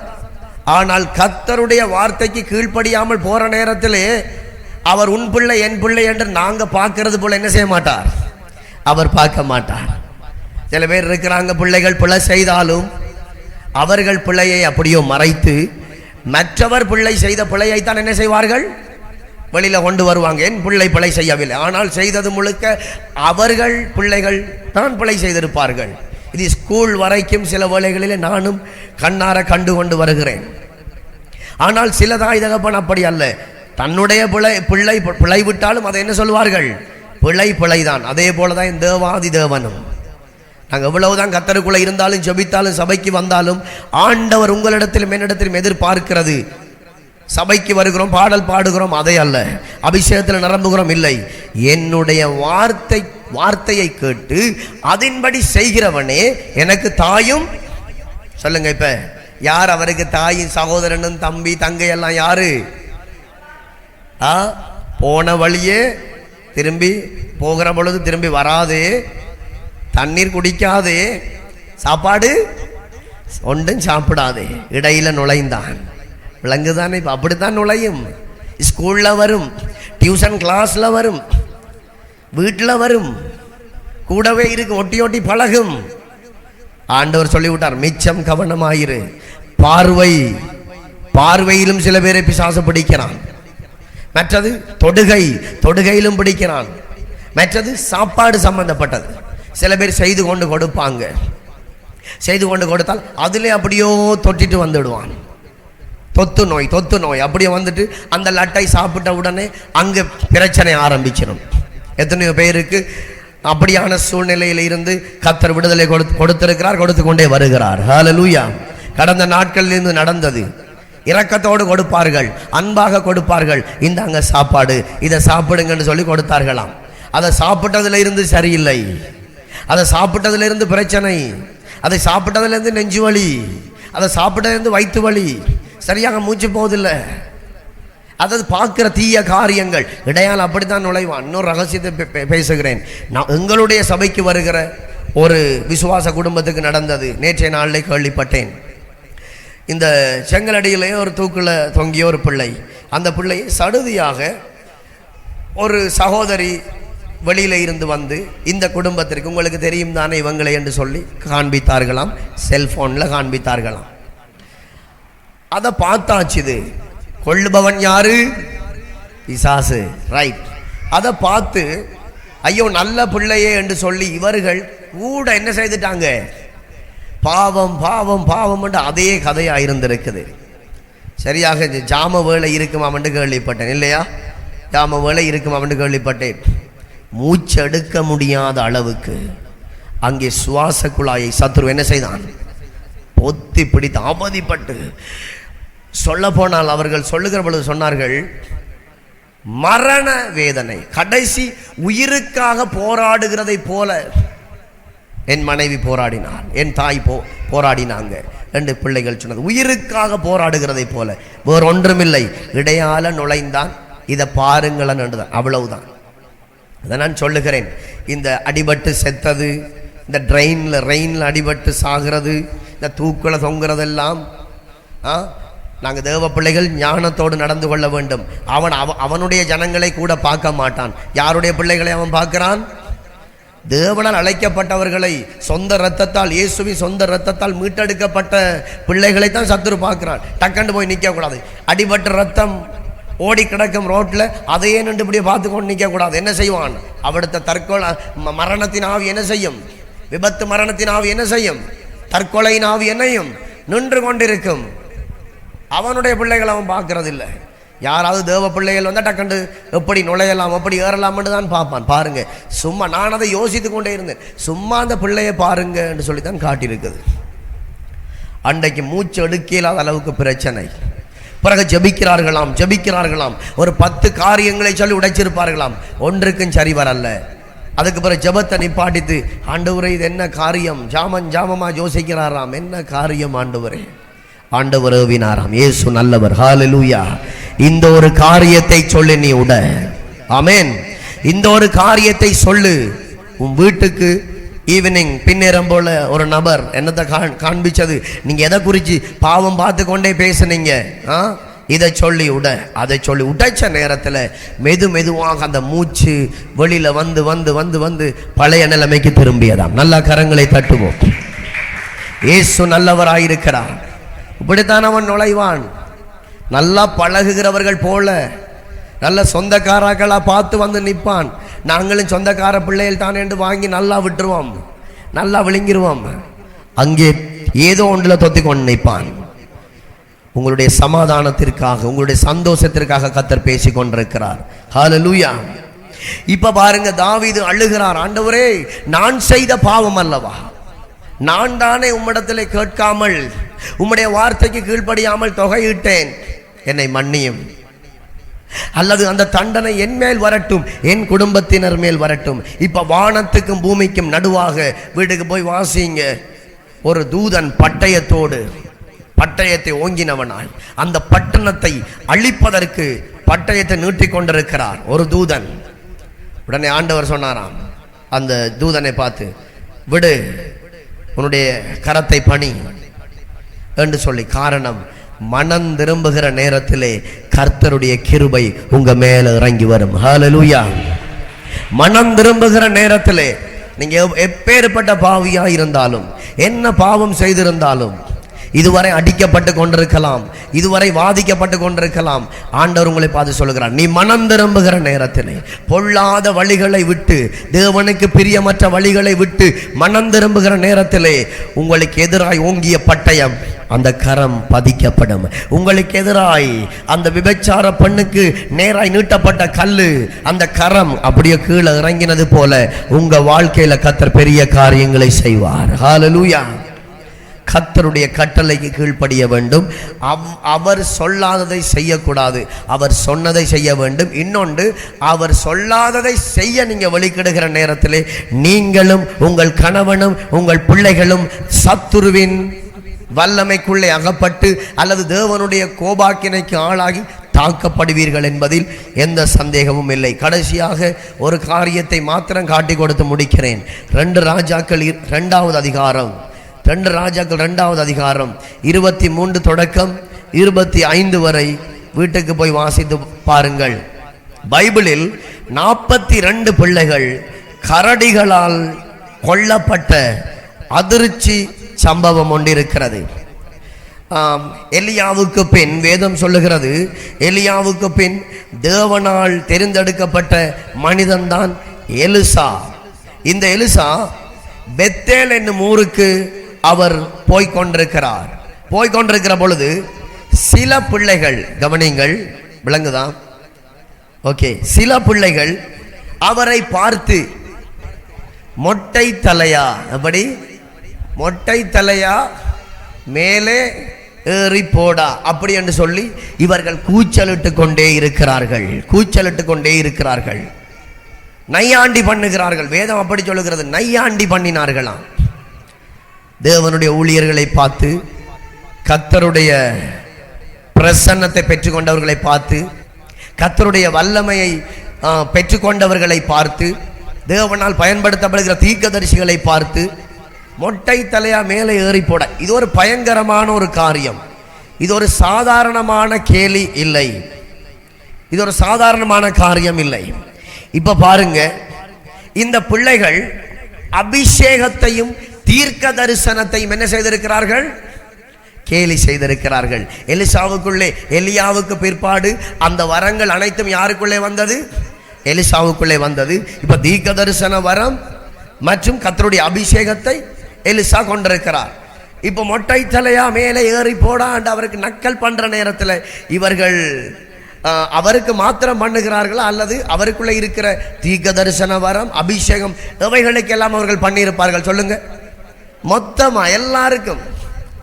ஆனால் கர்த்தருடைய வார்த்தைக்கு கீழ்ப்படியாமல் போற நேரத்திலே அவர் உன் பிள்ளை என் பிள்ளை என்று நாங்க பார்க்கிறது போல என்ன செய்ய மாட்டார்? அவர் பார்க்க மாட்டார். சில பேர் இருக்கிறாங்க, பிள்ளைகள் பிழை செய்தாலும் அவர்கள் பிள்ளையை அப்படியோ மறைத்து மற்றவர் பிள்ளை செய்த பிள்ளையைத்தான் என்ன செய்வார்கள்? வெளியில கொண்டு வருவாங்க. என் பிள்ளை பிழை செய்யவில்லை, ஆனால் செய்தது முழுக்க அவர்கள் பிள்ளைகள் தான் பிழை செய்திருப்பார்கள். இது ஸ்கூல் வரைக்கும் சில வேளைகளிலே நானும் கண்ணார கண்டு கொண்டு வருகிறேன். ஆனால் சில தாய் தகப்பன் அப்படி அல்ல. தன்னுடைய பிள்ளை பிழை விட்டாலும் அதை என்ன சொல்வார்கள்? பிழைதான். அதே போலதான் இந்த தேவாதி தேவனும். நாங்கள் எவ்வளவுதான் கர்த்தருக்குள்ள இருந்தாலும், ஜெபித்தாலும், சபைக்கு வந்தாலும், ஆண்டவர் உங்களிடத்திலும் என்னிடத்திலும் எதிர்பார்க்கிறது. சபைக்கு வருகிறோம், பாடல் பாடுகிறோம், அதை அல்ல. அபிஷேகத்தில் நிரம்புகிறோம், இல்லை. என்னுடைய வார்த்தையை கேட்டு அதன்படி செய்கிறவனே எனக்கு தாயும். சொல்லுங்க, இப்ப யார் அவருக்கு தாயும் சகோதரனும் தம்பி தங்கை எல்லாம் யாரு? போன வழியே திரும்பி போகிற பொழுது திரும்பி வராதே, தண்ணீர் குடிக்காதே, சாப்பாடு ஒன்றும் சாப்பிடாதே, இடையில நுழைந்தான். விலங்குதானே? இப்போ அப்படித்தான் நுழையும். ஸ்கூல்ல வரும், டியூஷன் கிளாஸ்ல வரும், வீட்டில் வரும், கூடவே இருக்கு, ஒட்டி ஒட்டி பழகும். ஆண்டவர் சொல்லிவிட்டார், மிச்சம் கவனமாயிரு. பார்வையிலும் சில பேரை பிசாசு பிடிக்கிறான். மற்றது தொடுகையிலும் பிடிக்கிறான். மற்றது சாப்பாடு சம்பந்தப்பட்டது. சில பேர் செய்து கொண்டு கொடுப்பாங்க. செய்து கொண்டு கொடுத்தால் அதிலே அப்படியோ தொட்டிட்டு வந்துடுவான். தொத்து நோய் அப்படியே வந்துட்டு அந்த லட்டை சாப்பிட்ட உடனே அங்கே பிரச்சனை ஆரம்பிச்சிடும். எத்தனையோ பேருக்கு அப்படியான சூழ்நிலையில் இருந்து கர்த்தர் விடுதலை கொடுத்திருக்கிறார், கொடுத்து கொண்டே வருகிறார். ஹல்லேலூயா. கடந்த நாட்களில் இருந்து நடந்தது. இரக்கத்தோடு கொடுப்பார்கள், அன்பாக கொடுப்பார்கள். இந்தாங்க சாப்பாடு, இதை சாப்பிடுங்கன்னு சொல்லி கொடுத்தார்களாம். அதை சாப்பிட்டதுல இருந்து சரியில்லை, அதை சாப்பிட்டதுல இருந்து பிரச்சனை, அதை சாப்பிட்டதுல இருந்து நெஞ்சு வலி, அதை சாப்பிட்டதுல இருந்து வயிற்று வலி, சரியாக மூச்சு போவதில்லை. அதாவது பார்க்கிற தீய காரியங்கள் இடையால் அப்படித்தான் நுழைவான். இன்னொரு ரகசியத்தை பேசுகிறேன். நான் எங்களுடைய சபைக்கு வருகிற ஒரு விசுவாச குடும்பத்துக்கு நடந்தது. நேற்றைய நாளில் கேள்விப்பட்டேன். இந்த செங்கலடியிலே ஒரு தூக்கில் தொங்கிய ஒரு பிள்ளை, அந்த பிள்ளை சடுதியாக ஒரு சகோதரி வெளியில இருந்து வந்து இந்த குடும்பத்திற்கு உங்களுக்கு தெரியும் தானே இவங்களை என்று சொல்லி காண்பித்தார்களாம், செல்போன்ல காண்பித்தார்களாம். அதை பார்த்தாச்சு. இது கொள்ளுபவன் யாரு? பிசாசு. ரைட். அதை பார்த்து ஐயோ நல்ல பிள்ளையே என்று சொல்லி இவர்கள் கூட என்ன செய்துட்டாங்க? பாவம் பாவம் பாவம் என்று அதே கதையா இருந்திருக்குது. சரியாக ஜாம வேலை இருக்குமாம் என்று கேள்விப்பட்டேன். இல்லையா? ஜாம வேலை இருக்குமாம் என்று கேள்விப்பட்டேன். மூச்செடுக்க முடியாத அளவுக்கு அங்கே சுவாச குழாயை சத்ரு என்ன செய்தான்? பொத்தி பிடித்து அவதிப்பட்டு, சொல்ல போனால் அவர்கள் சொல்லுகிற பொழுது சொன்னார்கள், மரண வேதனை, கடைசி உயிருக்காக போராடுகிறதை போல என் மனைவி போராடினார், என் தாய் போராடினாங்க என்று பிள்ளைகள் சொன்னது. உயிருக்காக போராடுகிறதை போல, வேறு ஒன்றுமில்லை. இடையால நுழைந்தான், இதை பாருங்களேன் என்றுதான், அவ்வளவுதான். அதை நான் சொல்லுகிறேன். இந்த அடிபட்டு செத்தது, இந்த ரெயினில் அடிபட்டு சாகிறது, இந்த தூக்குல தொங்குறதெல்லாம் நாங்கள் தேவ பிள்ளைகள் ஞானத்தோடு நடந்து கொள்ள வேண்டும். அவனுடைய ஜனங்களை கூட பார்க்க மாட்டான். யாருடைய பிள்ளைகளை அவன் பார்க்கிறான்? தேவனால் அழைக்கப்பட்டவர்களை, சொந்த இரத்தத்தால், இயேசுவின் சொந்த இரத்தத்தால் மீட்டெடுக்கப்பட்ட பிள்ளைகளை தான் சத்துரு பார்க்கிறான். டக்கண்டு போய் நிற்க கூடாது. அடிபட்ட ரத்தம் ஓடி கிடக்கும் ரோட்ல அதையே நின்று இப்படியே பார்த்து கொண்டு நிற்க கூடாது. என்ன செய்வான்? அவடுத்த தற்கொலை மரணத்தின் ஆவி என்ன செய்யும்? விபத்து மரணத்தின் ஆவி என்ன செய்யும்? தற்கொலையின் ஆவி என்னையும் நின்று கொண்டிருக்கும். அவனுடைய பிள்ளைகள் அவன் பார்க்கறதில்லை. யாராவது தேவ பிள்ளைகள் வந்தால் டக்கண்டு எப்படி நுழையலாம், எப்படி ஏறலாம்னு தான் பார்ப்பான். பாருங்க, சும்மா நான் அதை யோசித்து கொண்டே இருந்தேன். சும்மா அந்த பிள்ளையை பாருங்க என்று சொல்லித்தான் காட்டியிருக்குது. அன்றைக்கு மூச்சு எடுக்கலாத அளவுக்கு பிரச்சனை. பிறகு ஜபிக்கிறார்களாம். ஒரு 10 காரியங்களை சொல்லி உடைச்சிருப்பார்களாம். ஒன்றுக்கும் சரி வரல. அதுக்கு பிறகு ஜபத்தை நிப்பாட்டித்து, ஆண்டவரே இது என்ன காரியம்? ஜாமமா யோசிக்கிறாராம், என்ன காரியம் ஆண்டவரே? ஆண்டவர் ஏவினாராம். இயேசு நல்லவர். ஹல்லேலூயா. இந்த ஒரு காரியத்தை சொல்லி நீ உட. ஆமென். இந்த ஒரு காரியத்தை சொல்லு. உன் வீட்டுக்கு ஈவினிங் பின்னேறம் போல ஒரு நபர் என்னத்தை காண்பிச்சது, நீங்க எதை குறித்து பாவம் பார்த்து கொண்டே பேசுனீங்க, இதை சொல்லி உட. அதை சொல்லி உடைச்ச நேரத்தில் மெதுவாக அந்த மூச்சு வெளியில வந்து வந்து வந்து வந்து பழைய நிலைமைக்கு திரும்பியதாம். நல்ல கரங்களை தட்டுவோம். இயேசு நல்லவராயிருக்கிறார். இப்படித்தான் அவன் நுழைவான். நல்லா பழகுகிறவர்கள் போல, நல்ல சொந்தக்காராக்களா பார்த்து வந்து நிற்பான். நாங்களும் சொந்தக்கார பிள்ளைகள் தானே என்று வாங்கி நல்லா விட்டுருவோம், நல்லா விழுங்கிருவோம். அங்கே ஏதோ ஒன்றில் தொத்தி கொண்டு நிற்பான். உங்களுடைய சமாதானத்திற்காக, உங்களுடைய சந்தோஷத்திற்காக கர்த்தர் பேசி கொண்டிருக்கிறார். ஹல்லேலூயா. இப்ப பாருங்க, தாவீது அழுகிறார். ஆண்டவரே, நான் செய்த பாவம் அல்லவா? நான் தானே உம்மிடத்திலே கேட்காமல், உம்முடைய வார்த்தைக்கு கீழ்ப்படியாமல் தொகையிட்டேன், என்னை மன்னியும். அல்லது அந்த தண்டனை என் மேல் வரட்டும், என் குடும்பத்தினர் மேல் வரட்டும். இப்ப வானத்துக்கும் பூமிக்கும் நடுவாக வீட்டுக்கு போய் வாசிங்க. ஒரு தூதன் பட்டயத்தை ஓங்கினவனாய் அந்த பட்டணத்தை அழிப்பதற்கு பட்டயத்தை நீட்டிக் கொண்டிருக்கிறார் ஒரு தூதன். உடனே ஆண்டவர் சொன்னாராம் அந்த தூதனை பார்த்து, விடு, உன்னுடைய கரத்தை பணி என்று சொல்லி. காரணம், மனம் திரும்புகிற நேரத்திலே கர்த்தருடைய கிருபை உங்க மேல இறங்கி வரும். ஹல்லேலூயா. மனம் திரும்புகிற நேரத்திலே நீங்க எப்பேற்பட்ட பாவியா இருந்தாலும், என்ன பாவம் செய்திருந்தாலும், இதுவரை அடிக்கப்பட்டு கொண்டிருக்கலாம், இதுவரை வாதிக்கப்பட்டு கொண்டிருக்கலாம், ஆண்டவர் உங்களை பார்த்து சொல்லுகிறார், நீ மனம் திரும்புகிற நேரத்திலே பொல்லாத வழிகளை விட்டு, தேவனுக்கு பிரியமற்ற வழிகளை விட்டு மனம் திரும்புகிற நேரத்திலே உங்களுக்கு எதிராய் ஓங்கிய பட்டயம், அந்த கரம் பதிக்கப்படும். உங்களுக்கு எதிராய் அந்த விபச்சார பெண்ணுக்கு நேராய் நீட்டப்பட்ட கல்லு, அந்த கரம் அப்படியே கீழே இறங்கினது போல உங்க வாழ்க்கையில கர்த்தர் பெரிய காரியங்களை செய்வார். ஹல்லேலூயா. கர்த்தருடைய கட்டளைக்கு கீழ்ப்படிய வேண்டும். அவர் சொல்லாததை செய்யக்கூடாது, அவர் சொன்னதை செய்ய வேண்டும். இன்னொன்று, அவர் சொல்லாததை செய்ய நீங்க வெளிக்கிடுகிற நேரத்திலே நீங்களும் உங்கள் கணவனும் உங்கள் பிள்ளைகளும் சத்துருவின் வல்லமைக்குள்ளே அகப்பட்டு அல்லது தேவனுடைய கோபாக்கினைக்கு ஆளாகி தாக்கப்படுவீர்கள் என்பதில் எந்த சந்தேகமும் இல்லை. கடைசியாக ஒரு காரியத்தை மாத்திரம் காட்டி கொடுத்து முடிக்கிறேன். 2 ராஜாக்கள் 2வது அதிகாரம் 23 தொடக்கம் 25 வரை வீட்டுக்கு போய் வாசித்து பாருங்கள். பைபிளில் 42 பிள்ளைகள் கரடிகளால் கொல்லப்பட்ட அதிர்ச்சி சம்பவம் ஒன்றிருக்கிறது. எலியாவுக்கு பின் வேதம் சொல்லுகிறது, எலியாவுக்கு பின் தேவனால் தெரிந்தெடுக்கப்பட்ட மனிதன்தான் எலிசா. இந்த எலிசா பெத்தேல் என்னும் ஊருக்கு அவர் போய்கொண்டிருக்கிற பொழுது சில பிள்ளைகள், கவனிங்கள், விளங்குதா? ஓகே, சில பிள்ளைகள் அவரை பார்த்து மொட்டை தலையா, அப்படி மொட்டை தலையா, மேலே ஏறி போடா, அப்படி என்று சொல்லி இவர்கள் கூச்சலிட்டு கொண்டே இருக்கிறார்கள், நையாண்டி பண்ணுகிறார்கள். வேதம் அப்படி சொல்லுகிறது, நையாண்டி பண்ணினார்களாம். தேவனுடைய ஊழியர்களை பார்த்து, கர்த்தருடைய பிரசன்னத்தை பெற்றுக்கொண்டவர்களை பார்த்து, கர்த்தருடைய வல்லமையை பெற்றுக்கொண்டவர்களை பார்த்து, தேவனால் பயன்படுத்தப்படுகிற தீர்க்கதரிசிகளை பார்த்து மொட்டை தலையா மேலே ஏறி போட, இது ஒரு பயங்கரமான ஒரு காரியம். இது ஒரு சாதாரணமான கேலி இல்லை, இது ஒரு சாதாரணமான காரியம் இல்லை. இப்ப பாருங்க, இந்த பிள்ளைகள் அபிஷேகத்தையும் தீர்க்க தரிசனத்தையும் என்ன செய்திருக்கிறார்கள்? கேலி செய்திருக்கிறார்கள். எலிசாவுக்குள்ளே, எலியாவுக்கு பிற்பாடு அந்த வரங்கள் அனைத்தும் யாருக்குள்ளே வந்தது? எலிசாவுக்குள்ளே வந்தது. இப்ப தீர்க்க தரிசன வரம் மற்றும் கர்த்தருடைய அபிஷேகத்தை எலிசா கொண்டிருக்கிறார். இப்ப மொட்டை தலையா மேலே ஏறி போடாண்டு அவருக்கு நக்கல் பண்ற நேரத்தில் இவர்கள் அவருக்கு மாத்திரம் பண்ணுகிறார்களா, அல்லது அவருக்குள்ளே இருக்கிற தீர்க்க தரிசன வரம், அபிஷேகம், இவைகளுக்கெல்லாம் அவர்கள் பண்ணியிருப்பார்கள்? சொல்லுங்க. மொத்தமா எல்லாருக்கும்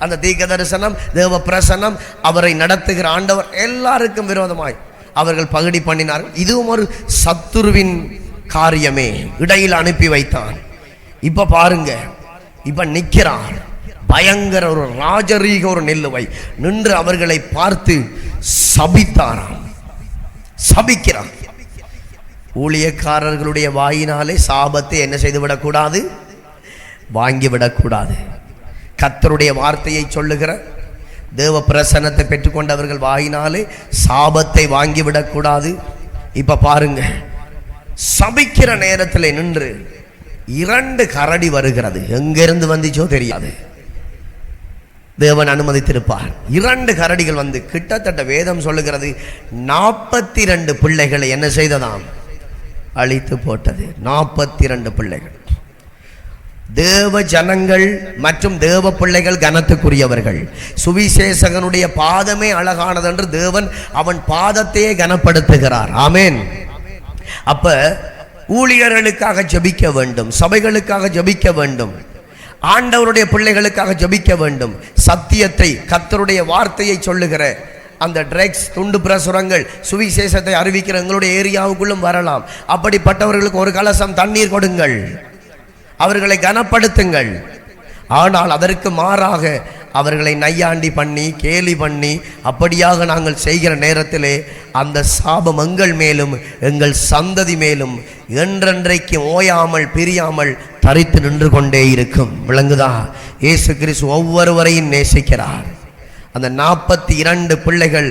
அந்த தீர்க்க தரிசனம், தேவ பிரசன்னம், அவரை நடத்துகிற ஆண்டவர் எல்லாருக்கும் விரோதமாய் அவர்கள் பகுடி பண்ணினார்கள். இதுவும் ஒரு சத்துருவின் காரியமே, இடையில் அனுப்பி வைத்தான். இப்ப பாருங்க, இப்ப நிற்கிறார் பயங்கர ஒரு ராஜரீக ஒரு நிலுவை நின்று அவர்களை பார்த்து சபிக்கிறான். ஊழியக்காரர்களுடைய வாயினாலே சாபத்தை என்ன செய்து விடக்கூடாது? வாங்கிவிடக்கூடாது. கர்த்தருடைய வார்த்தையை சொல்லுகிற தேவ பிரசன்னத்தை பெற்றுக்கொண்டவர்கள் வாயினாலே சாபத்தை வாங்கிவிடக்கூடாது. இப்ப பாருங்க, சபிக்கிற நேரத்தில் நின்று 2 கரடி வருகிறது. எங்கிருந்து வந்துச்சோ தெரியாது, தேவன் அனுமதித்திருப்பார். 2 கரடிகள் வந்து கிட்டத்தட்ட வேதம் சொல்லுகிறது 42 பிள்ளைகளை என்ன செய்ததாம்? அழித்து போட்டது. 42 பிள்ளைகள். தேவ ஜனங்கள் மற்றும் தேவ பிள்ளைகள் கனத்துக்குரியவர்கள். சுவிசேஷகனுடைய பாதமே அழகானது என்று தேவன் அவன் பாதத்தையே கனப்படுத்துகிறார். ஆமென். அப்ப ஊழியர்களுக்காக ஜெபிக்க வேண்டும், சபைகளுக்காக ஜெபிக்க வேண்டும், ஆண்டவருடைய பிள்ளைகளுக்காக ஜெபிக்க வேண்டும். சத்தியத்தை, கர்த்தருடைய வார்த்தையை சொல்லுகிற அந்த ட்ரக்ஸ், துண்டு பிரசுரங்கள், சுவிசேஷத்தை அறிவிக்கிற எங்களுடைய ஏரியாவுக்குள்ளும் வரலாம். அப்படிப்பட்டவர்களுக்கு ஒரு கலசம் தண்ணீர் கொடுங்கள், அவர்களை கனப்படுத்துங்கள். ஆனால் அதற்கு மாறாக அவர்களை நையாண்டி பண்ணி, கேலி பண்ணி, அப்படியாக நாங்கள் செய்கிற நேரத்திலே அந்த சாபம் எங்கள் மேலும் எங்கள் சந்ததி மேலும் என்றென்றைக்கு ஓயாமல் பிரியாமல் தரித்து நின்று கொண்டே இருக்கும். விளங்குதா? இயேசு கிறிஸ்து ஒவ்வொருவரையும் நேசிக்கிறார். அந்த 42 பிள்ளைகள்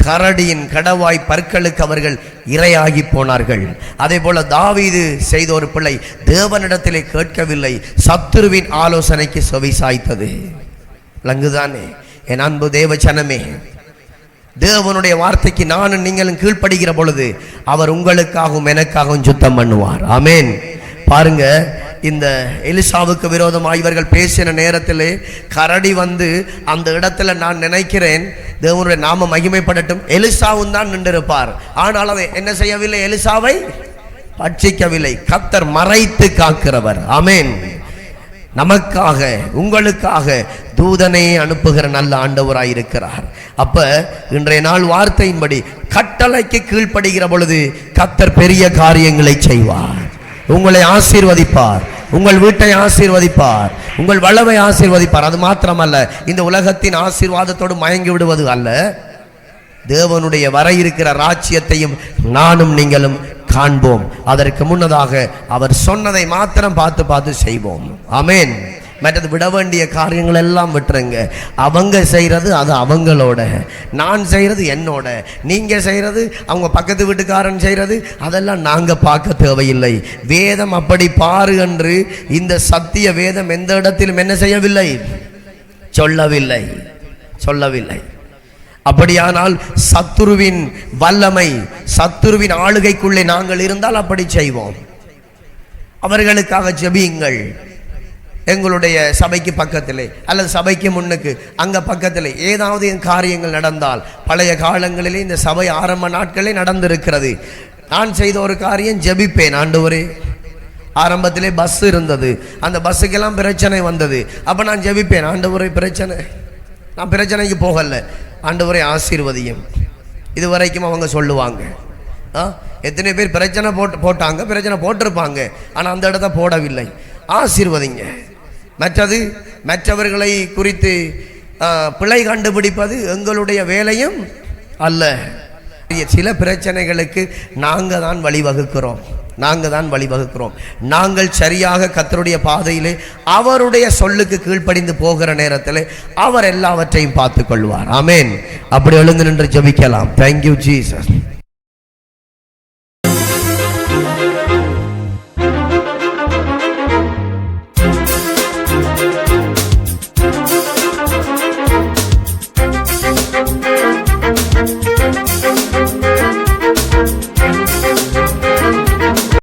கரடியின் கடவாய் பற்களுக்கு அவர்கள் இரையாகி போனார்கள். அதே போல தாவீது செய்த ஒரு பிள்ளை தேவனிடத்திலே கேட்கவில்லை, சத்துருவின் ஆலோசனைக்கு செவி சாய்த்தது. விளங்குதானே? என் அன்பு தேவ ஜனமே, தேவனுடைய வார்த்தைக்கு நானும் நீங்களும் கீழ்ப்படுகிற பொழுது அவர் உங்களுக்காகவும் எனக்காகவும் சுத்தம் பண்ணுவார். ஆமென். பாருங்க, இந்த எலிசாவுக்கு விரோதமாக இவர்கள் பேசின நேரத்திலே கரடி வந்து அந்த இடத்துல, நான் நினைக்கிறேன் தேவனுடைய நாம மகிமைப்படட்டும், எலிசாவும் தான் நின்றிருப்பார். ஆனால் அதை என்ன செய்யவில்லை? எலிசாவை பட்சிக்கவில்லை. கர்த்தர் மறைத்து காக்கிறவர். ஆமென். நமக்காக உங்களுக்காக தூதனை அனுப்புகிற நல்ல ஆண்டவராயிருக்கிறார். அப்ப இன்றைய நாள் வார்த்தையின்படி கட்டளைக்கு கீழ்ப்படுகிற பொழுது கர்த்தர் பெரிய காரியங்களை செய்வார். உங்களை ஆசீர்வதிப்பார், உங்கள் வீட்டை ஆசீர்வதிப்பார், உங்கள் வளவை ஆசீர்வதிப்பார். அது மாத்திரமல்ல, இந்த உலகத்தின் ஆசீர்வாதத்தோடு மயங்கி விடுவது அல்ல, தேவனுடைய வர இருக்கிற ராஜ்யத்தையும் நானும் நீங்களும் காண்போம். அதற்கு முன்னதாக அவர் சொன்னதை மாத்திரம் பார்த்து செய்வோம். ஆமென். மற்றது விட வேண்டிய காரியங்கள் எல்லாம் விட்டுருங்க. அவங்க செய்கிறது அது அவங்களோட, நான் செய்கிறது என்னோட, நீங்கள் செய்கிறது அவங்க பக்கத்து வீட்டுக்காரன் செய்கிறது அதெல்லாம் நாங்கள் பார்க்க தேவையில்லை. வேதம் அப்படி பாரு என்று இந்த சத்திய வேதம் எந்த இடத்திலும் என்ன செய்யவில்லை, சொல்லவில்லை. அப்படியானால் சத்துருவின் வல்லமை, சத்துருவின் ஆளுகைக்குள்ளே நாங்கள் இருந்தால் அப்படி செய்வோம். அவர்களுக்காக ஜெபியுங்கள். எங்களுடைய சபைக்கு பக்கத்திலே அல்லது சபைக்கு முன்னுக்கு அங்கே பக்கத்தில் ஏதாவது காரியங்கள் நடந்தால், பழைய காலங்களிலே இந்த சபை ஆரம்ப நாட்களே நடந்திருக்கிறது. நான் செய்த ஒரு காரியம், ஜெபிப்பேன். ஆண்டவரே, ஆரம்பத்திலே பஸ் இருந்தது, அந்த பஸ்ஸுக்கெல்லாம் பிரச்சனை வந்தது. அப்போ நான் ஜெபிப்பேன், ஆண்டவரே பிரச்சனை, நான் பிரச்சனைக்கு போகல, ஆண்டவரே ஆசீர்வதியும். இதுவரைக்கும் அவங்க சொல்லுவாங்க, எத்தனை பேர் பிரச்சனை போட்டாங்க, பிரச்சனை போட்டிருப்பாங்க, ஆனால் அந்த இடத்த போடவில்லை, ஆசீர்வதிங்க. மற்றவர்களை குறித்து பிழை கண்டுபிடிப்பது எங்களுடைய வேலையும் அல்ல. சில பிரச்சனைகளுக்கு நாங்கள் தான் வழிவகுக்கிறோம். நாங்கள் சரியாக கர்த்தருடைய பாதையிலே அவருடைய சொல்லுக்கு கீழ்ப்படிந்து போகிற நேரத்தில் அவர் எல்லாவற்றையும் பார்த்து கொள்வார். ஆமென். அப்படி எழுந்து நின்று ஜெபிக்கலாம். Thank you Jesus.